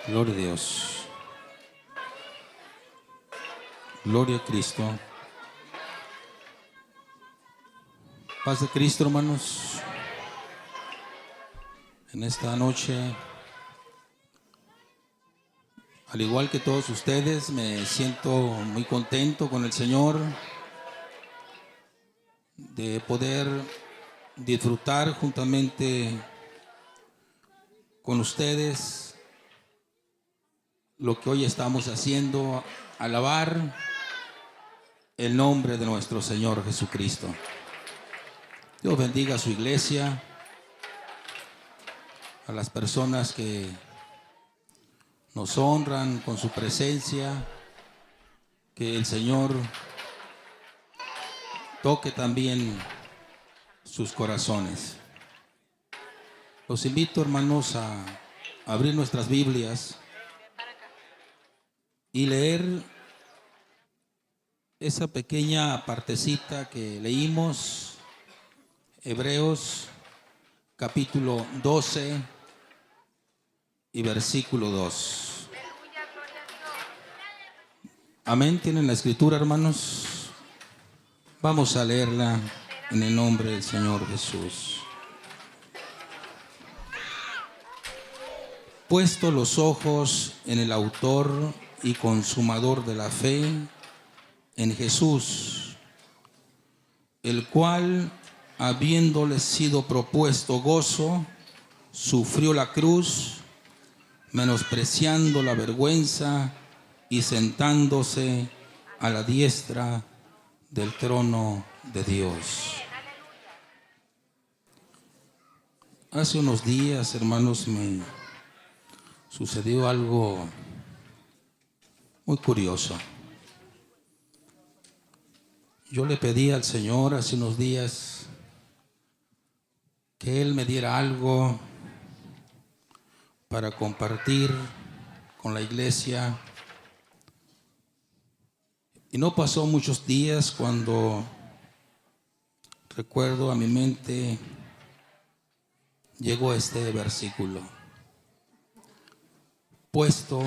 Gloria a Dios. Gloria a Cristo. Paz de Cristo, hermanos. En esta noche, al igual que todos ustedes, me siento muy contento con el Señor de poder disfrutar juntamente con ustedes lo que hoy estamos haciendo, alabar el nombre de nuestro Señor Jesucristo. Dios bendiga a su iglesia, a las personas que nos honran con su presencia, que el Señor toque también sus corazones. Los invito, hermanos, a abrir nuestras Biblias y leer esa pequeña partecita que leímos, Hebreos capítulo 12 y versículo 2. Amén. ¿Tienen la escritura, hermanos? Vamos a leerla en el nombre del Señor Jesús. Puesto los ojos en el autor y consumador de la fe, en Jesús, el cual, habiéndole sido propuesto gozo, sufrió la cruz, menospreciando la vergüenza, y sentándose a la diestra del trono de Dios. Hace unos días, hermanos, me sucedió algo muy curioso. Yo le pedí al Señor hace unos días que Él me diera algo para compartir con la iglesia. Y no pasó muchos días cuando recuerdo a mi mente llegó este versículo. Puesto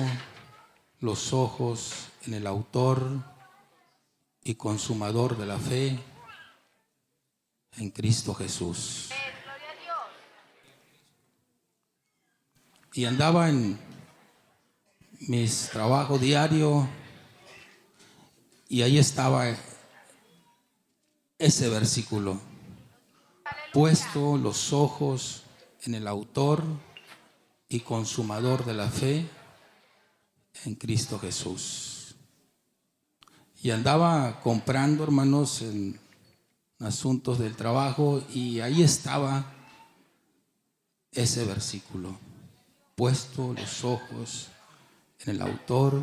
los ojos en el autor y consumador de la fe, en Cristo Jesús. Y andaba en mis trabajos diarios y ahí estaba ese versículo. Puesto los ojos en el autor y consumador de la fe, en Cristo Jesús. Y andaba comprando, hermanos, en asuntos del trabajo, y ahí estaba ese versículo. Puesto los ojos en el autor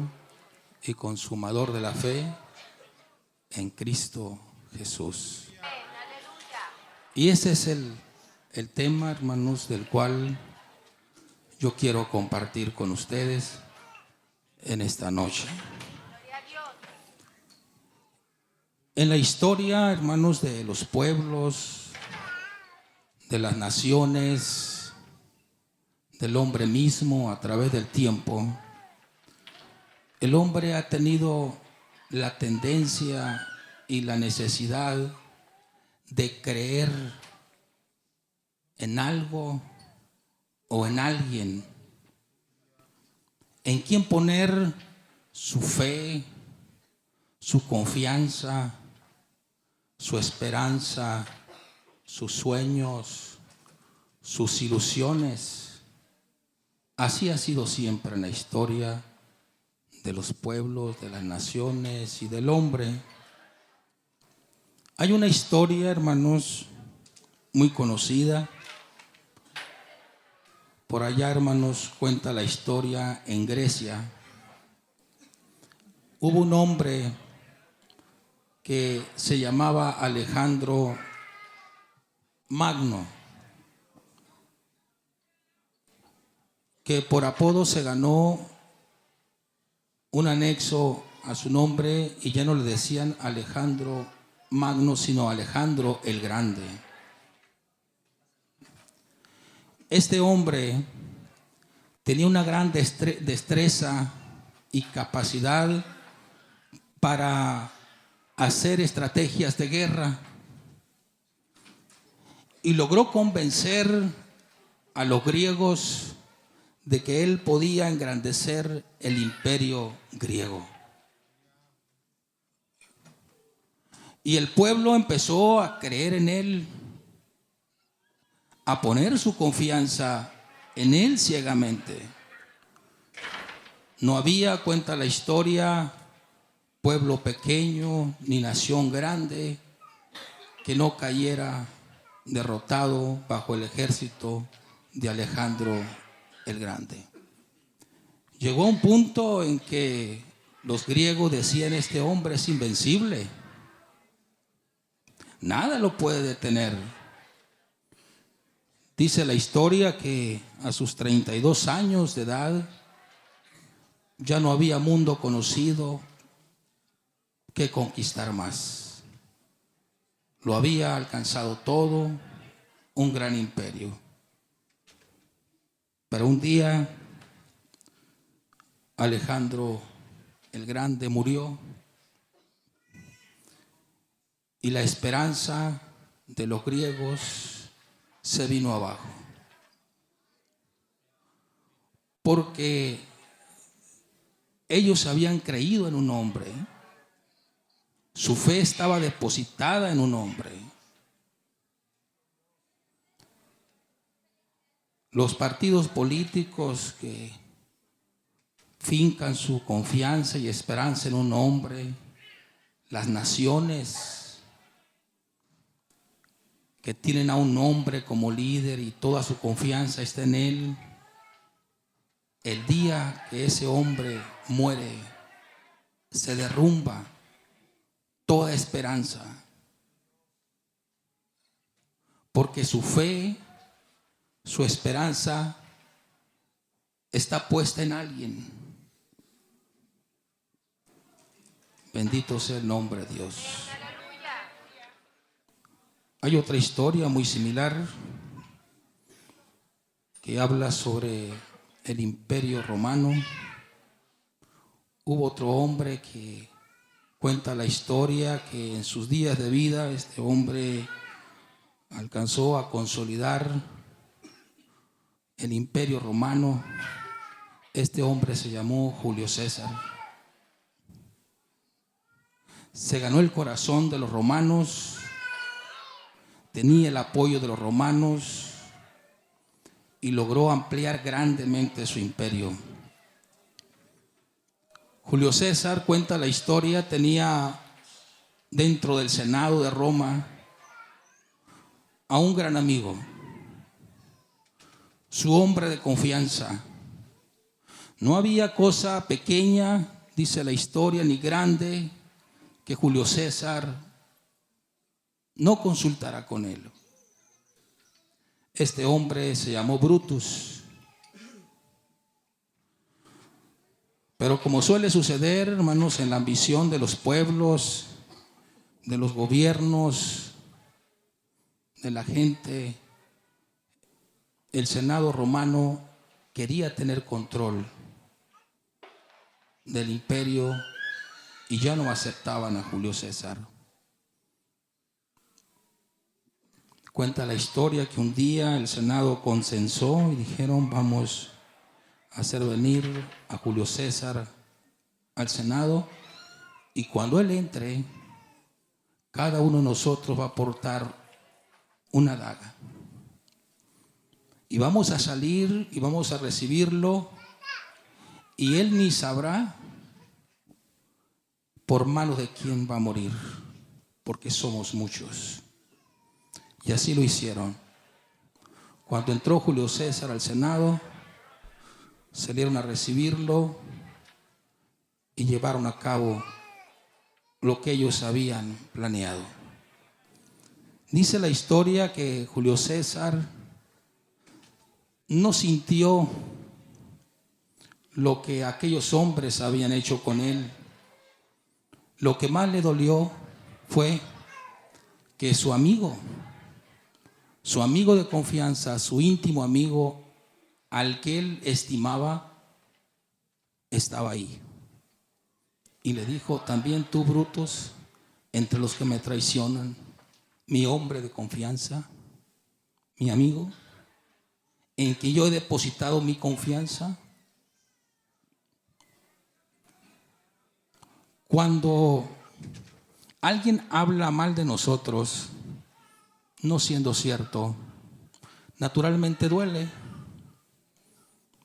y consumador de la fe, en Cristo Jesús. Y ese es el tema, hermanos, del cual yo quiero compartir con ustedes en esta noche. En la historia, hermanos, de los pueblos, de las naciones, del hombre mismo a través del tiempo, el hombre ha tenido la tendencia y la necesidad de creer en algo o en alguien, en quien poner su fe, su confianza, su esperanza, sus sueños, sus ilusiones. Así ha sido siempre en la historia de los pueblos, de las naciones y del hombre. Hay una historia, hermanos, muy conocida. Por allá, hermanos, cuenta la historia en Grecia. Hubo un hombre que se llamaba Alejandro Magno, que por apodo se ganó un anexo a su nombre, y ya no le decían Alejandro Magno, sino Alejandro el Grande. Este hombre tenía una gran destreza y capacidad para hacer estrategias de guerra, y logró convencer a los griegos de que él podía engrandecer el imperio griego. Y el pueblo empezó a creer en él, a poner su confianza en él ciegamente. No había, cuenta la historia, pueblo pequeño ni nación grande que no cayera derrotado bajo el ejército de Alejandro el Grande. Llegó un punto en que los griegos decían: este hombre es invencible, nada lo puede detener. Dice la historia que a sus 32 años de edad ya no había mundo conocido que conquistar más. Lo había alcanzado todo, un gran imperio. Pero un día Alejandro el Grande murió y la esperanza de los griegos se vino abajo. Porque ellos habían creído en un hombre. Su fe estaba depositada en un hombre. Los partidos políticos que fincan su confianza y esperanza en un hombre, las naciones que tienen a un hombre como líder y toda su confianza está en él, el día que ese hombre muere, se derrumba toda esperanza, porque su fe, su esperanza está puesta en alguien. Bendito sea el nombre de Dios. Hay otra historia muy similar que habla sobre el Imperio Romano. Hubo otro hombre que cuenta la historia que en sus días de vida este hombre alcanzó a consolidar el Imperio Romano. Este hombre se llamó Julio César. Se ganó el corazón de los romanos, tenía el apoyo de los romanos y logró ampliar grandemente su imperio. Julio César, cuenta la historia, tenía dentro del Senado de Roma a un gran amigo, su hombre de confianza. No había cosa pequeña, dice la historia, ni grande que Julio César no consultara con él. Este hombre se llamó Brutus. Pero como suele suceder, hermanos, en la ambición de los pueblos, de los gobiernos, de la gente, el Senado romano quería tener control del imperio y ya no aceptaban a Julio César. Cuenta la historia que un día el Senado consensó y dijeron: vamos a hacer venir a Julio César al Senado, y cuando él entre, cada uno de nosotros va a portar una daga. Y vamos a salir y vamos a recibirlo, y él ni sabrá por manos de quién va a morir, porque somos muchos. Y así lo hicieron. Cuando entró Julio César al Senado, salieron a recibirlo y llevaron a cabo lo que ellos habían planeado. Dice la historia que Julio César no sintió lo que aquellos hombres habían hecho con él. Lo que más le dolió fue que su amigo de confianza, su íntimo amigo, al que él estimaba estaba ahí. Y le dijo: también tú, Brutus, entre los que me traicionan, mi hombre de confianza, mi amigo, en que yo he depositado mi confianza. Cuando alguien habla mal de nosotros, no siendo cierto, naturalmente duele,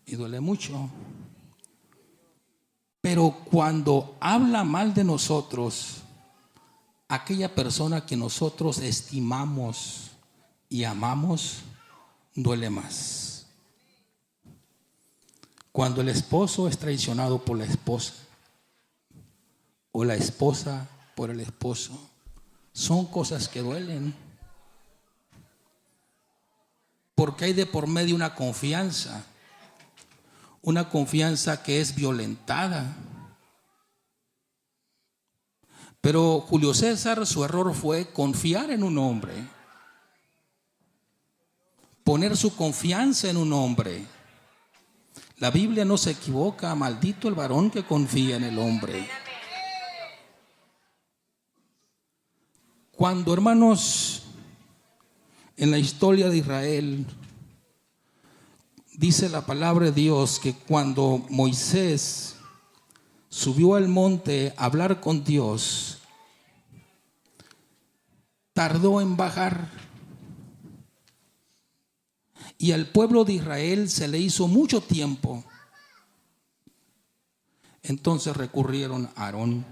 y duele mucho. Pero cuando habla mal de nosotros, aquella persona que nosotros estimamos y amamos, duele más. Cuando el esposo es traicionado por la esposa, o la esposa por el esposo, son cosas que duelen, porque hay de por medio una confianza que es violentada. Pero Julio César, su error fue confiar en un hombre, poner su confianza en un hombre. La Biblia no se equivoca: maldito el varón que confía en el hombre. Cuando, hermanos, en la historia de Israel, dice la palabra de Dios que cuando Moisés subió al monte a hablar con Dios, tardó en bajar. Y al pueblo de Israel se le hizo mucho tiempo. Entonces recurrieron a Aarón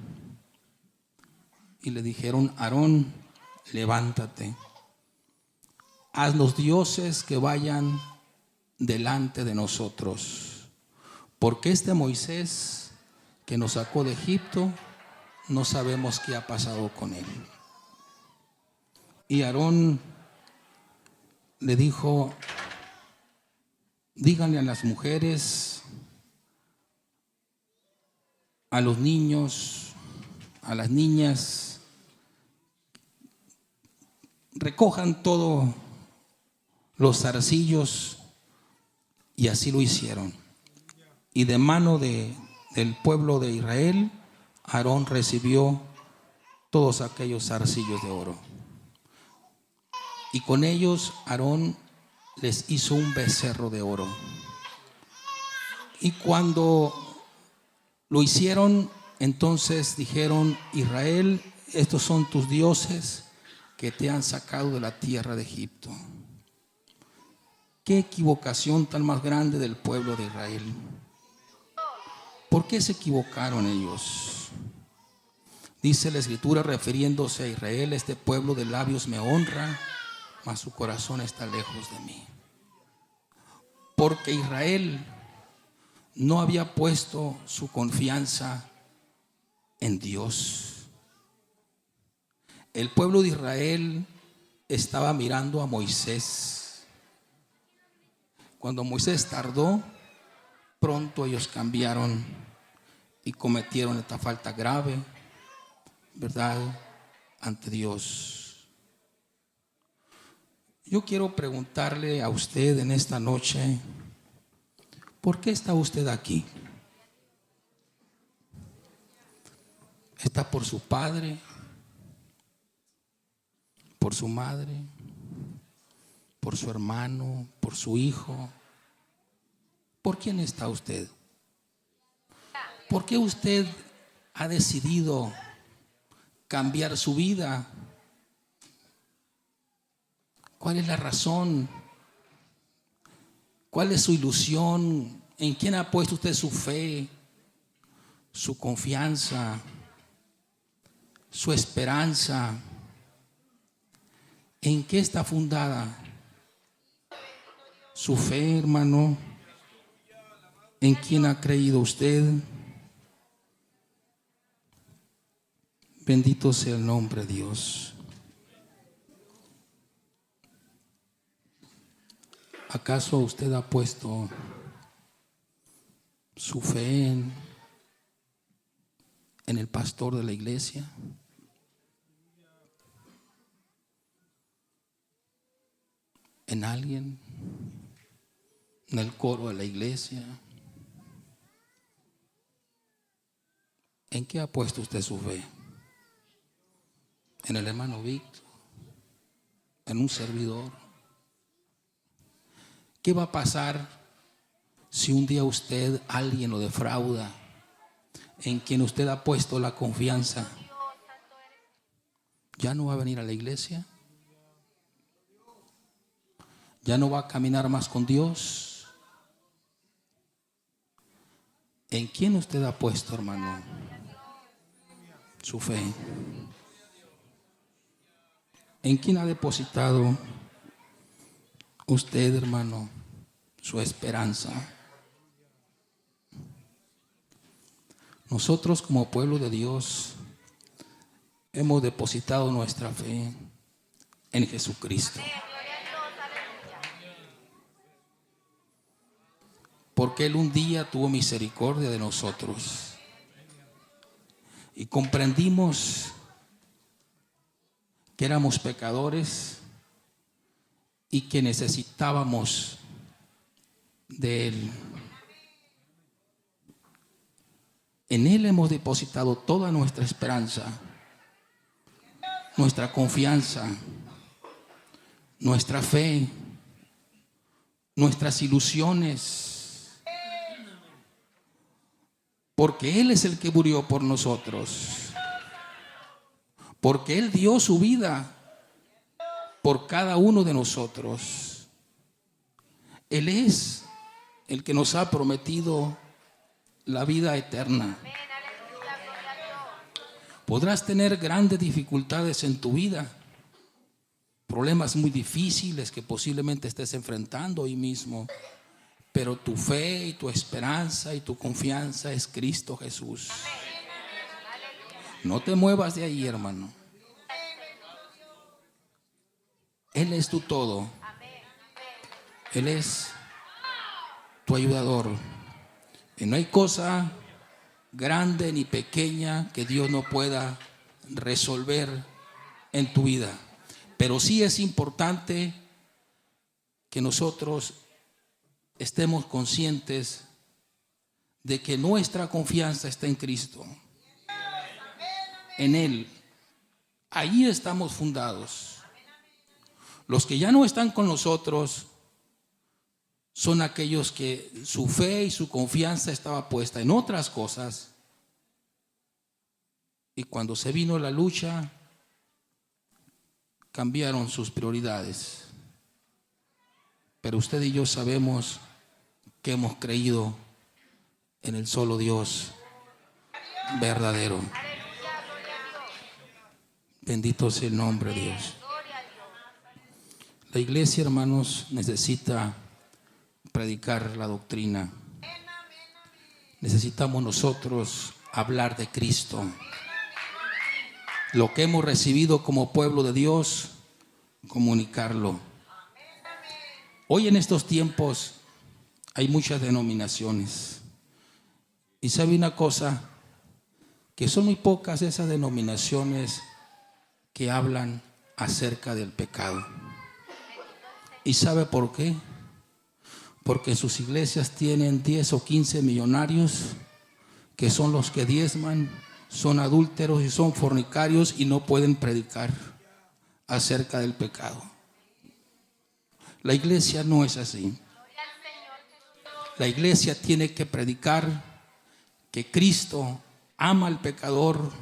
y le dijeron: Aarón, levántate, haz los dioses que vayan delante de nosotros, porque este Moisés que nos sacó de Egipto, no sabemos qué ha pasado con él. Y Aarón le dijo: díganle a las mujeres, a los niños, a las niñas, recojan todos los zarcillos. Y así lo hicieron. Y de mano del pueblo de Israel, Aarón recibió todos aquellos zarcillos de oro. Y con ellos Aarón les hizo un becerro de oro. Y cuando lo hicieron, entonces dijeron: Israel, estos son tus dioses que te han sacado de la tierra de Egipto. Qué equivocación tan más grande del pueblo de Israel. ¿Por qué se equivocaron ellos? Dice la Escritura, refiriéndose a Israel: este pueblo de labios me honra, mas su corazón está lejos de mí. Porque Israel no había puesto su confianza en Dios. El pueblo de Israel estaba mirando a Moisés. Cuando Moisés tardó, pronto ellos cambiaron y cometieron esta falta grave, ¿verdad?, ante Dios. Yo quiero preguntarle a usted en esta noche: ¿por qué está usted aquí? ¿Está por su padre? ¿Por su madre? ¿Por su hermano? ¿Por su hijo? ¿Por quién está usted? ¿Por qué usted ha decidido cambiar su vida? ¿Cuál es la razón? ¿Cuál es su ilusión? ¿En quién ha puesto usted su fe, su confianza, su esperanza? ¿En qué está fundada su fe, hermano? ¿En quién ha creído usted? Bendito sea el nombre de Dios. ¿Acaso usted ha puesto su fe en el pastor de la iglesia? ¿En alguien? en el coro de la iglesia. ¿En qué ha puesto usted su fe? ¿En el hermano Víctor? ¿En un servidor? ¿Qué va a pasar si un día alguien lo defrauda, en quien usted ha puesto la confianza? ¿Ya no va a venir a la iglesia? ¿Ya no va a caminar más con Dios? ¿En quién usted ha puesto, hermano, su fe? ¿En quién ha depositado usted, hermano, su esperanza? Nosotros como pueblo de Dios hemos depositado nuestra fe en Jesucristo. Porque Él un día tuvo misericordia de nosotros y comprendimos que éramos pecadores y que necesitábamos de Él. En Él hemos depositado toda nuestra esperanza, nuestra confianza, nuestra fe, nuestras ilusiones. Porque Él es el que murió por nosotros. Porque Él dio su vida por cada uno de nosotros. Él es el que nos ha prometido la vida eterna. Podrás tener grandes dificultades en tu vida, problemas muy difíciles que posiblemente estés enfrentando hoy mismo, pero tu fe y tu esperanza y tu confianza es Cristo Jesús. No te muevas de ahí, hermano. Él es tu todo. Él es tu ayudador. Y no hay cosa grande ni pequeña que Dios no pueda resolver en tu vida. Pero sí es importante que nosotros estemos conscientes de que nuestra confianza está en Cristo. En Él. Allí estamos fundados. Los que ya no están con nosotros son aquellos que su fe y su confianza estaba puesta en otras cosas. Y cuando se vino la lucha, cambiaron sus prioridades. Pero usted y yo sabemos que hemos creído en el solo Dios verdadero. Bendito sea el nombre de Dios. La iglesia, hermanos, necesita predicar la doctrina. Necesitamos nosotros hablar de Cristo. Lo que hemos recibido como pueblo de Dios, comunicarlo. Hoy en estos tiempos hay muchas denominaciones. Y sabe una cosa, que son muy pocas esas denominaciones que hablan acerca del pecado. ¿Y sabe por qué? Porque en sus iglesias tienen 10 o 15 millonarios que son los que diezman, son adúlteros y son fornicarios y no pueden predicar acerca del pecado. La iglesia no es así. La iglesia tiene que predicar que Cristo ama al pecador,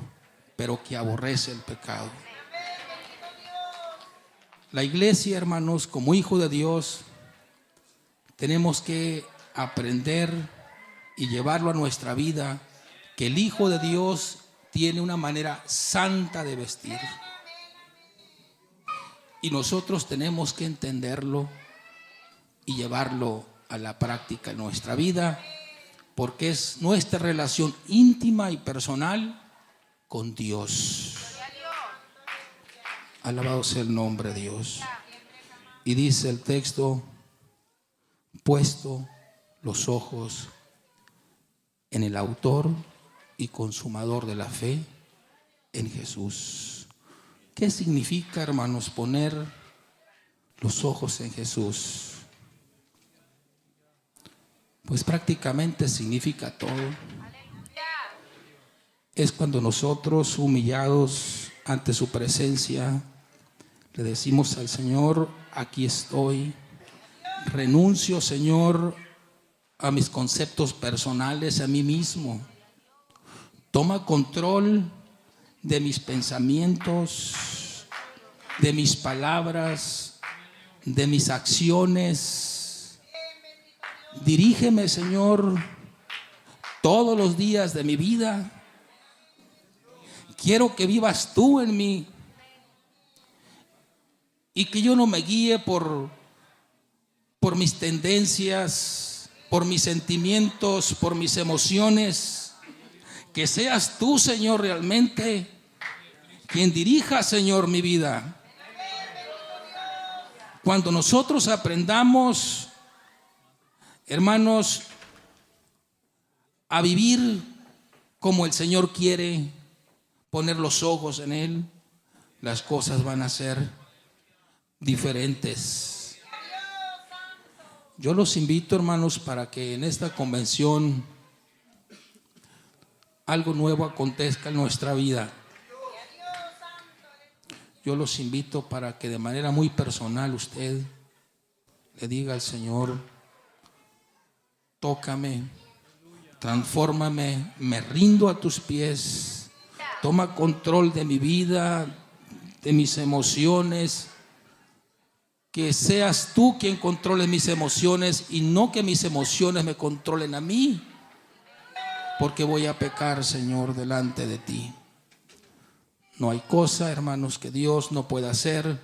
pero que aborrece el pecado. La iglesia, hermanos, como hijo de Dios, tenemos que aprender y llevarlo a nuestra vida, que el Hijo de Dios tiene una manera santa de vestir. Y nosotros tenemos que entenderlo y llevarlo a la práctica en nuestra vida, porque es nuestra relación íntima y personal con Dios. Alabado sea el nombre de Dios. Y dice el texto, puesto los ojos en el autor y consumador de la fe, en Jesús. ¿Qué significa, hermanos, poner los ojos en Jesús? pues prácticamente significa todo. Es cuando nosotros, humillados ante su presencia, le decimos al Señor: aquí estoy, renuncio, Señor, a mis conceptos personales, a mí mismo. Toma control de mis pensamientos, de mis palabras, de mis acciones. Dirígeme, Señor, todos los días de mi vida. Quiero que vivas tú en mí y que yo no me guíe por mis tendencias, por mis sentimientos, por mis emociones. Que seas tú, Señor, realmente quien dirija, Señor, mi vida. Cuando nosotros aprendamos, hermanos, a vivir como el Señor quiere, poner los ojos en Él, las cosas van a ser diferentes. Yo los invito, hermanos, para que en esta convención algo nuevo acontezca en nuestra vida. Yo los invito para que de manera muy personal usted le diga al Señor: tócame, transfórmame, me rindo a tus pies. Toma control de mi vida, de mis emociones. Que seas tú quien controle mis emociones y no que mis emociones me controlen a mí, porque voy a pecar, Señor, delante de ti. No hay cosa, hermanos, que Dios no pueda hacer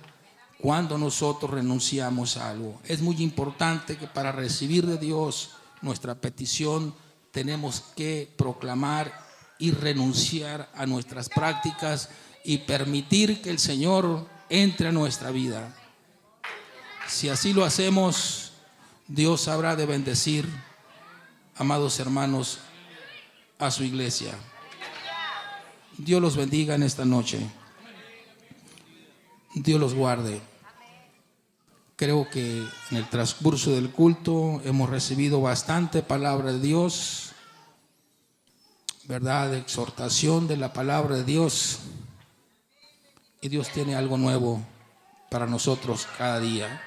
cuando nosotros renunciamos a algo. Es muy importante que para recibir de Dios nuestra petición tenemos que proclamar y renunciar a nuestras prácticas y permitir que el Señor entre a nuestra vida. Si así lo hacemos, Dios habrá de bendecir, amados hermanos, a su iglesia. Dios los bendiga en esta noche. Dios los guarde. Creo que en el transcurso del culto hemos recibido bastante palabra de Dios, verdad, exhortación de la palabra de Dios. Y Dios tiene algo nuevo para nosotros cada día.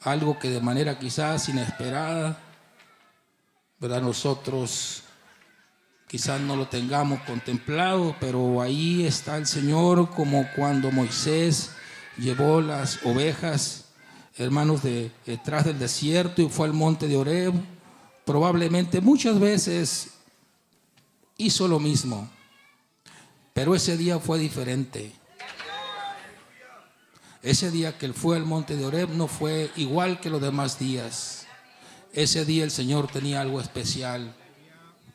Algo que de manera quizás inesperada, verdad, nosotros quizás no lo tengamos contemplado, pero ahí está el Señor, como cuando Moisés llevó las ovejas, hermanos, detrás del desierto y fue al monte de Horeb. Probablemente muchas veces hizo lo mismo, pero ese día fue diferente. Ese día que él fue al monte de Horeb no fue igual que los demás días. Ese día el Señor tenía algo especial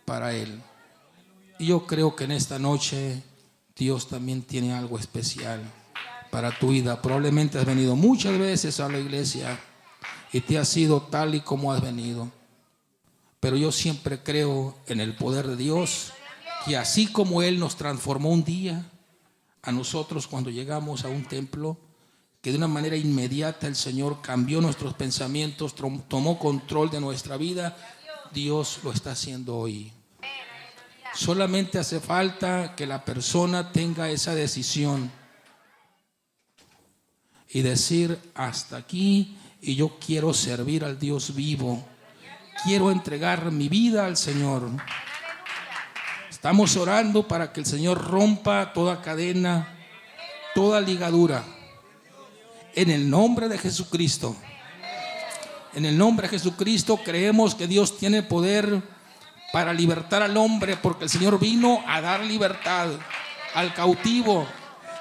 para él. Y yo creo que en esta noche Dios también tiene algo especial para tu vida. Probablemente has venido muchas veces a la iglesia y te has sido tal y como has venido. Pero yo siempre creo en el poder de Dios, que así como Él nos transformó un día a nosotros cuando llegamos a un templo, que de una manera inmediata el Señor cambió nuestros pensamientos, tomó control de nuestra vida, Dios lo está haciendo hoy. Solamente hace falta que la persona tenga esa decisión y decir: hasta aquí, y yo quiero servir al Dios vivo. Quiero entregar mi vida al Señor. Estamos orando para que el Señor rompa toda cadena, toda ligadura. En el nombre de Jesucristo. En el nombre de Jesucristo creemos que Dios tiene poder para libertar al hombre, porque el Señor vino a dar libertad al cautivo.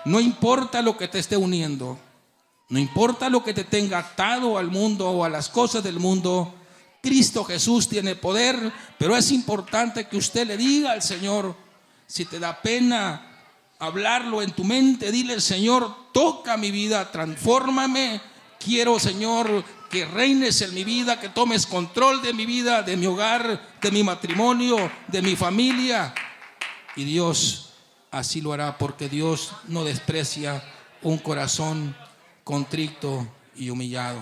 No importa lo que te esté uniendo, no importa lo que te tenga atado al mundo o a las cosas del mundo, Cristo Jesús tiene poder. Pero es importante que usted le diga al Señor, si te da pena hablarlo en tu mente, dile: Señor, toca mi vida, transfórmame. Quiero, Señor, que reines en mi vida, que tomes control de mi vida, de mi hogar, de mi matrimonio, de mi familia. Y Dios así lo hará, porque Dios no desprecia un corazón contrito y humillado.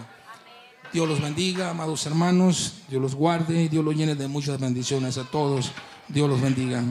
Dios los bendiga, amados hermanos. Dios los guarde y Dios los llene de muchas bendiciones a todos. Dios los bendiga.